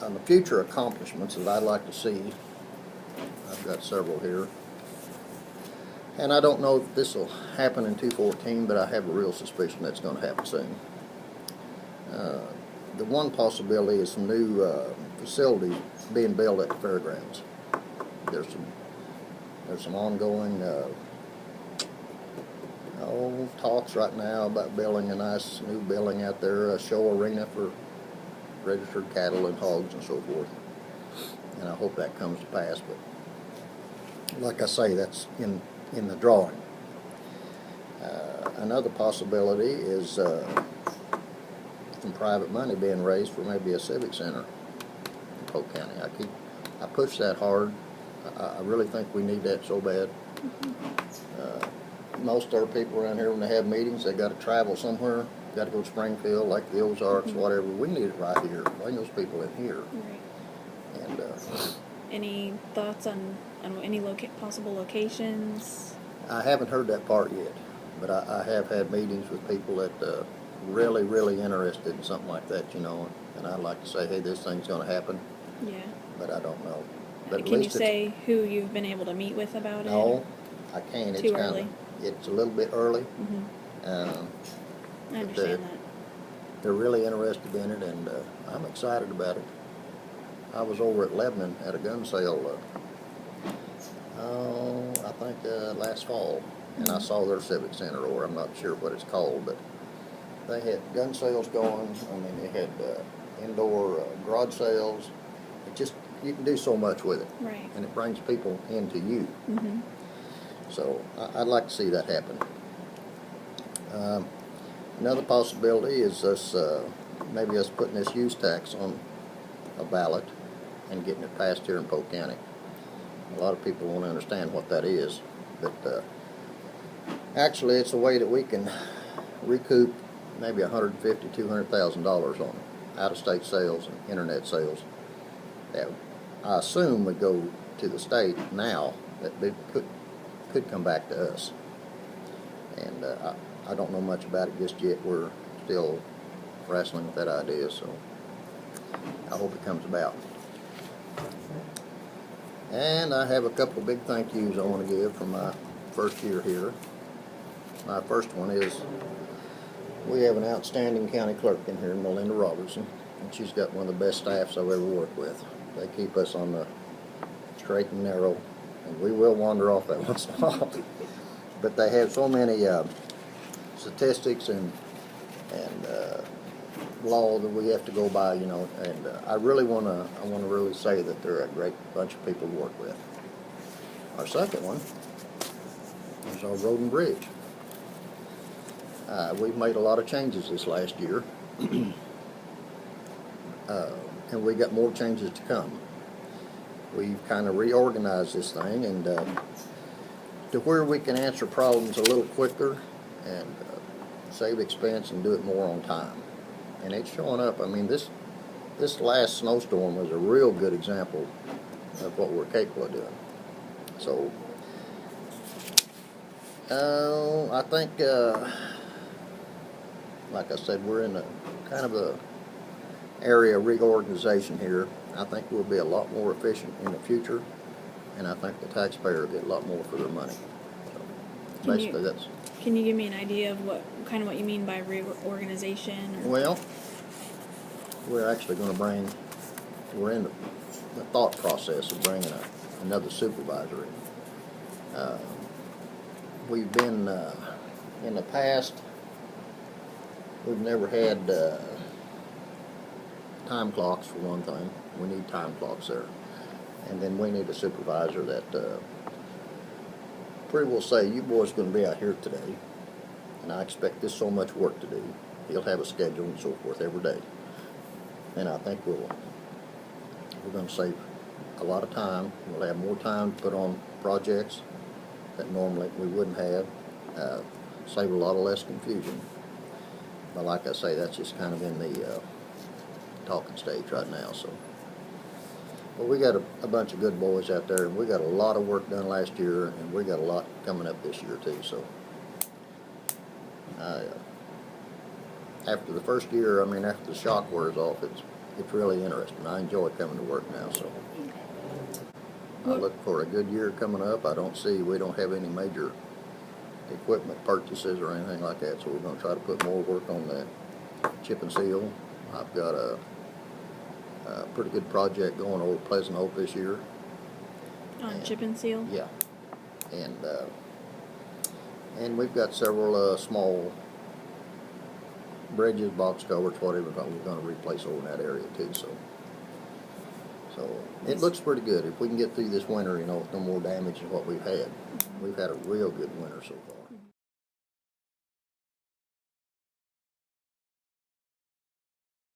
on the future accomplishments that I'd like to see, I've got several here. And I don't know if this will happen in 2014, but I have a real suspicion that's going to happen soon. The one possibility is some new facilities being built at the fairgrounds. There's some ongoing talks right now about building a nice new building out there, a show arena for registered cattle and hogs and so forth. And I hope that comes to pass. But like I say, that's in the drawing. Another possibility is some private money being raised for maybe a civic center in Polk County. I push that hard. I really think we need that so bad. Most of our people around here, when they have meetings, they got to travel somewhere. Got to go to Springfield, like the Ozarks, whatever. We need it right here. Bring those people in here. Right. And any thoughts on any possible locations? I haven't heard that part yet, but I have had meetings with people that really, really interested in something like that, you know. And I'd like to say, hey, this thing's going to happen. Yeah. But I don't know. But at Can you least say who you've been able to meet with about it? No, I can't. Too early? It's a little bit early. I understand that. They're really interested in it, and I'm excited about it. I was over at Lebanon at a gun sale, I think last fall, and I saw their civic center, or I'm not sure what it's called, but they had gun sales going. I mean, they had indoor garage sales. It just, you can do so much with it. Right. And it brings people into you. Mm-hmm. So I'd like to see that happen. Another possibility is maybe us putting this use tax on a ballot and getting it passed here in Polk County. A lot of people won't understand what that is, but actually it's a way that we can recoup maybe $150,000 to $200,000 on out-of-state sales and internet sales that I assume would go to the state now, that could come back to us. And I don't know much about it just yet. We're still wrestling with that idea, so I hope it comes about. And I have a couple of big thank yous I want to give from my first year here. My first one is, we have an outstanding county clerk in here, Melinda Robertson, and she's got one of the best staffs I've ever worked with. They keep us on the straight and narrow, and we will wander off that once in a while. But they have so many statistics and law that we have to go by, you know. And I want to really say that they're a great bunch of people to work with. Our second one is our road and bridge. We've made a lot of changes this last year, and we got more changes to come. We've kind of reorganized this thing, and to where we can answer problems a little quicker and save expense and do it more on time. And it's showing up. I mean, this last snowstorm was a real good example of what we're capable of doing. So I think, like I said, we're in a kind of a area of reorganization here. I think we'll be a lot more efficient in the future, and I think the taxpayer will get a lot more for their money. So basically, that's. Can you give me an idea of what you mean by reorganization? Well, we're actually going to we're in the thought process of bringing another supervisor in. We've been, in the past, we've never had time clocks for one thing. We need time clocks there. And then we need a supervisor that pretty well say, you boys are going to be out here today, and I expect this so much work to do. He'll have a schedule and so forth every day. And I think we're going to save a lot of time. We'll have more time to put on projects that normally we wouldn't have. Save a lot of less confusion. But like I say, that's just kind of in the talking stage right now. So, but we got a bunch of good boys out there, and we got a lot of work done last year, and we got a lot coming up this year too. So, after the first year, I mean, after the shock wears off, it's really interesting. I enjoy coming to work now, so. I look for a good year coming up. We don't have any major equipment purchases or anything like that, so we're going to try to put more work on the chip and seal. I've got a pretty good project going over Pleasant Hope this year. On chip and seal? Yeah. And we've got several small bridges, box culverts, whatever we're going to replace over in that area too, so it looks pretty good. If we can get through this winter, with no more damage than what we've had. We've had a real good winter so far.